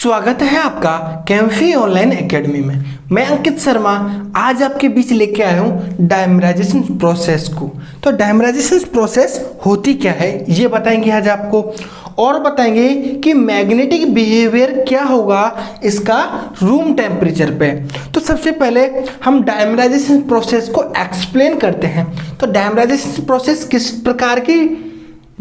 स्वागत है आपका कैम्फी ऑनलाइन एकेडमी में। मैं अंकित शर्मा आज आपके बीच लेके आया हूँ डायमराइजेशन प्रोसेस को। तो डायमराइजेशन प्रोसेस होती क्या है ये बताएंगे आज आपको, और बताएंगे कि मैग्नेटिक बिहेवियर क्या होगा इसका रूम टेम्परेचर पे। तो सबसे पहले हम डायमराइजेशन प्रोसेस को एक्सप्लेन करते हैं। तो डायमराइजेशन प्रोसेस किस प्रकार की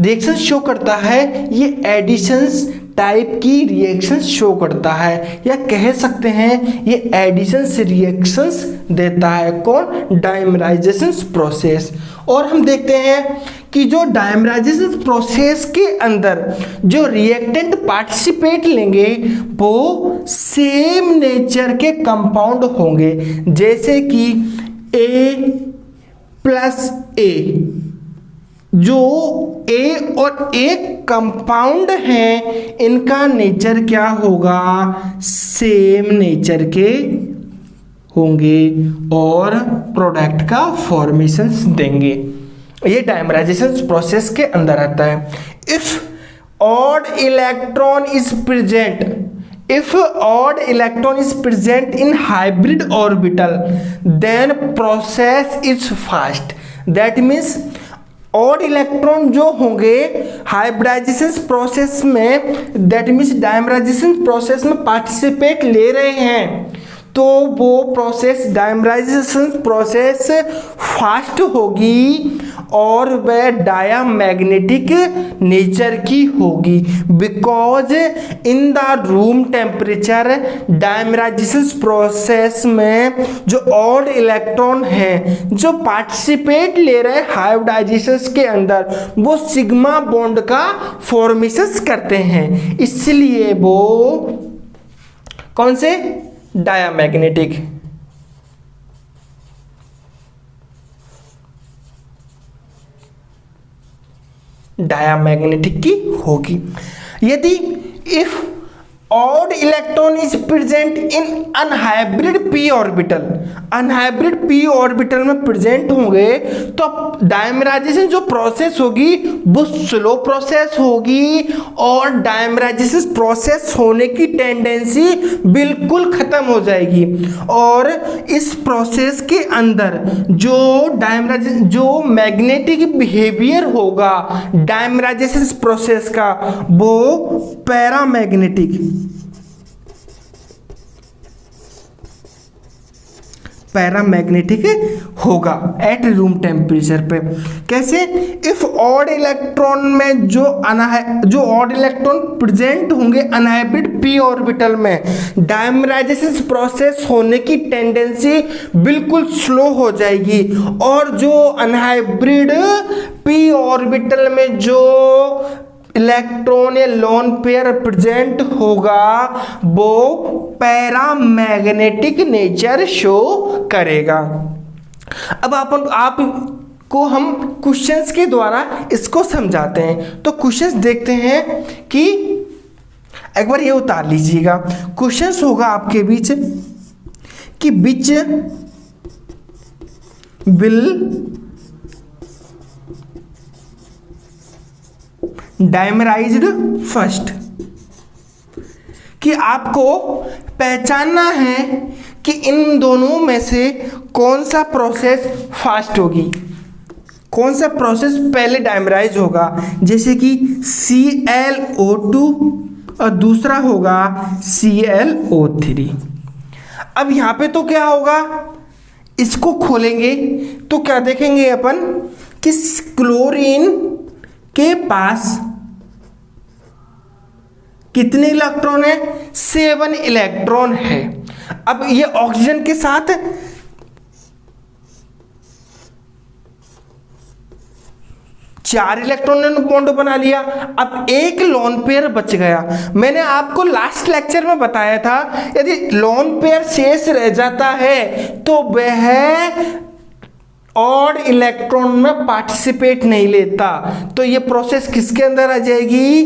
रिएक्शन शो करता है, ये एडिशंस टाइप की रिएक्शन शो करता है, या कह सकते हैं ये एडिशंस रिएक्शंस देता है। कौन? Dimerisation process. और हम देखते हैं कि जो डायमराइजेशन प्रोसेस के अंदर जो रिएक्टेंट पार्टिसिपेट लेंगे वो सेम नेचर के कंपाउंड होंगे, जैसे कि A+A। जो A और A कंपाउंड हैं इनका नेचर क्या होगा? सेम नेचर के होंगे और प्रोडक्ट का फॉर्मेशंस देंगे। ये डायमराइजेशन प्रोसेस के अंदर आता है। If odd electron is present in hybrid orbital then process is fast. That means odd electron जो होंगे हाइब्रिडाइजेशन प्रोसेस में, दैट मीन्स डायमराइजेशन प्रोसेस में पार्टिसिपेट ले रहे हैं, तो वो प्रोसेस डायमराइजेशन प्रोसेस फास्ट होगी और वह डायामैग्नेटिक नेचर की होगी। Because in the room temperature dimerisation process में जो ऑड इलेक्ट्रॉन हैं जो पार्टिसिपेट ले रहे हैं हाइब्रिडाइजेशन के अंदर, वो सिग्मा बॉन्ड का फॉर्मेशन करते हैं, इसलिए वो कौन से डायामैग्नेटिक की होगी। यदि if odd electron is present in unhybrid p orbital में प्रेजेंट होंगे तो डायमराइजेशन जो प्रोसेस होगी वो स्लो प्रोसेस होगी और डायमराइजेशन प्रोसेस होने की टेंडेंसी बिल्कुल खत्म हो जाएगी। और इस प्रोसेस के अंदर जो मैग्नेटिक बिहेवियर होगा डायमराइजेशन प्रोसेस का वो पैरामैग्नेटिक होगा एट रूम टेम्परेचर पे। कैसे? इफ ऑड इलेक्ट्रॉन में जो ऑड इलेक्ट्रॉन प्रेजेंट होंगे अनहाइब्रिड p ऑर्बिटल में, डायमराइजेशन प्रोसेस होने की टेंडेंसी बिल्कुल स्लो हो जाएगी और जो अनहाइब्रिड p ऑर्बिटल में जो इलेक्ट्रॉन या लोन पेयर प्रेजेंट होगा वो पैरामैग्नेटिक नेचर शो करेगा। अब आपको हम क्वेश्चंस के द्वारा इसको समझाते हैं। तो क्वेश्चंस देखते हैं कि एक बार ये उतार लीजिएगा। क्वेश्चंस होगा आपके बीच कि विच विल डायमराइज्ड फर्स्ट, कि आपको पहचानना है कि इन दोनों में से कौन सा प्रोसेस फास्ट होगी, कौन सा प्रोसेस पहले डायमराइज होगा। जैसे कि ClO2 और दूसरा होगा ClO3। अब यहां पे तो क्या होगा, इसको खोलेंगे तो क्या देखेंगे अपन कि क्लोरीन के पास कितने इलेक्ट्रॉन है? 7 इलेक्ट्रॉन है। अब ये ऑक्सीजन के साथ 4 इलेक्ट्रॉन ने बॉन्ड बना लिया। अब एक लोन पेयर बच गया। मैंने आपको लास्ट लेक्चर में बताया था यदि लोन पेयर शेष रह जाता है तो वह ऑड इलेक्ट्रॉन में पार्टिसिपेट नहीं लेता, तो ये प्रोसेस किसके अंदर आ जाएगी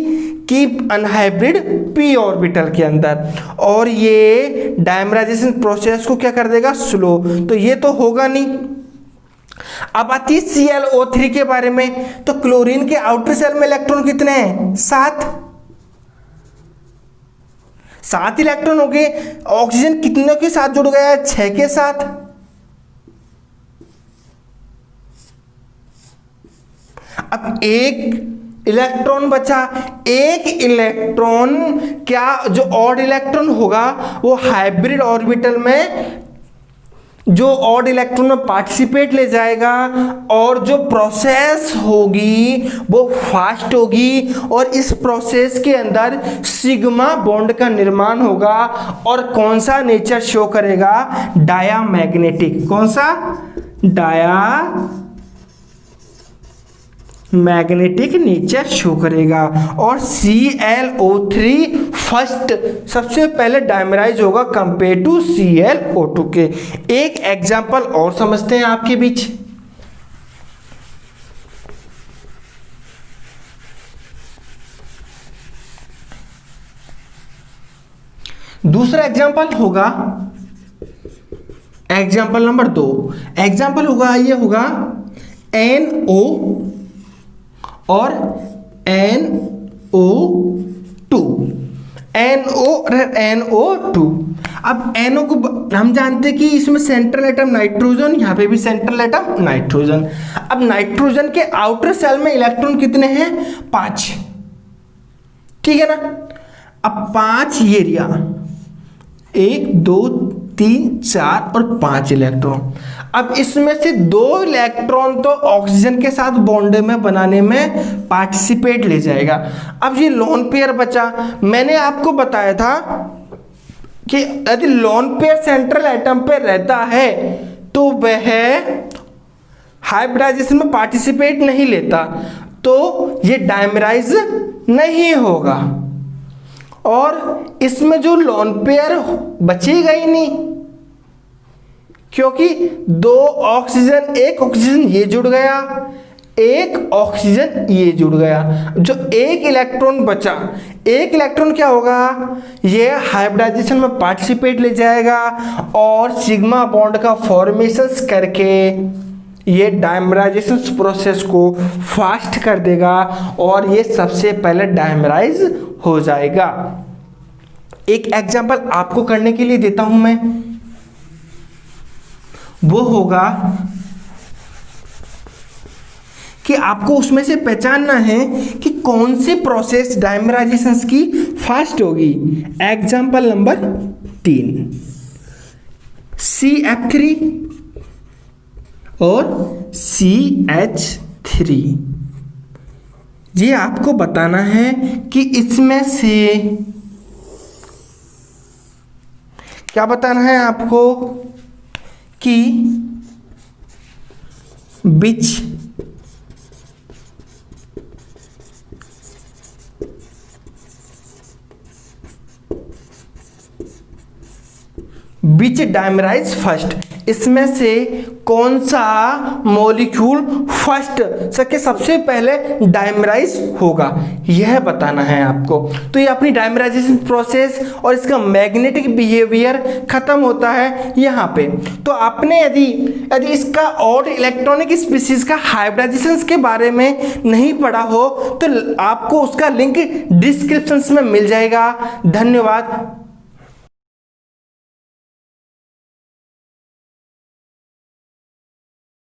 कि अनहाइब्रिड p ऑर्बिटल के अंदर, और ये डायमराइजेशन प्रोसेस को क्या कर देगा? स्लो। तो ये तो होगा नहीं। अब आती है ClO3 के बारे में। तो क्लोरीन के आउटर सेल में इलेक्ट्रॉन कितने हैं? 7। 7 इलेक्ट्रॉन हो गए। ऑक्सीजन कितने के साथ जुड़ गया है? 6 के साथ। अब एक इलेक्ट्रॉन बचा। एक इलेक्ट्रॉन क्या जो ऑड इलेक्ट्रॉन होगा वो हाइब्रिड ऑर्बिटल में जो ऑड इलेक्ट्रॉन में पार्टिसिपेट ले जाएगा और जो प्रोसेस होगी वो फास्ट होगी और इस प्रोसेस के अंदर सिग्मा बॉन्ड का निर्माण होगा। और कौन सा नेचर शो करेगा? डायामैग्नेटिक। कौन सा? मैग्नेटिक नेचर शो करेगा। और ClO3 फर्स्ट सबसे पहले डायमराइज होगा कंपेयर टू ClO2 के। एक एग्जांपल और समझते हैं आपके बीच। दूसरा एग्जांपल होगा एग्जांपल नंबर 2। एग्जांपल होगा ये होगा NO और NO2। NO2। अब NO को हम जानते हैं कि इसमें सेंट्रल एटम नाइट्रोजन, यहाँ पे भी सेंट्रल एटम नाइट्रोजन। अब नाइट्रोजन के आउटर सेल में इलेक्ट्रॉन कितने हैं? 5। ठीक है ना। अब 5 ये एरिया 1 2 3 4 और 5 इलेक्ट्रॉन। अब इसमें से 2 इलेक्ट्रॉन तो ऑक्सीजन के साथ बॉन्ड में बनाने में पार्टिसिपेट ले जाएगा। अब ये लोन पेयर बचा। मैंने आपको बताया था कि यदि लोन पेयर सेंट्रल एटम पे रहता है तो वह हाइब्रिडाइजेशन में पार्टिसिपेट नहीं लेता, तो ये डायमराइज नहीं होगा। और इसमें जो लोन पेयर बचेगा ही नहीं, क्योंकि 2 ऑक्सीजन, एक ऑक्सीजन ये जुड़ गया, एक ऑक्सीजन ये जुड़ गया। जो एक इलेक्ट्रॉन बचा, एक इलेक्ट्रॉन क्या होगा? ये हाइब्रिडाइजेशन में पार्टिसिपेट ले जाएगा और सिग्मा बॉन्ड का फॉर्मेशन करके ये डायमराइजेशन प्रोसेस को फास्ट कर देगा और ये सबसे पहले डायमराइज हो जाएगा। एक एग्जांपल आपको करने के लिए देता हूं मैं, वो होगा कि आपको उसमें से पहचानना है कि कौन सी प्रोसेस डायमराइजेशन की फास्ट होगी। एग्जांपल नंबर 3, CF3 और CH3। ये आपको बताना है कि इसमें से क्या बताना है आपको कि विच डायमराइज फर्स्ट। इसमें से कौन सा मॉलिक्यूल फर्स्ट सबसे पहले डायमराइज होगा, यह बताना है आपको। तो ये अपनी डायमराइजेशन प्रोसेस और इसका मैग्नेटिक बिहेवियर खत्म होता है यहाँ पे। तो आपने यदि इसका और इलेक्ट्रॉनिक स्पीशीज का हाइब्रिडाइजेशन के बारे में नहीं पढ़ा हो तो आपको उसका लिंक डिस्क्रिप्शन में मिल जाएगा। धन्यवाद।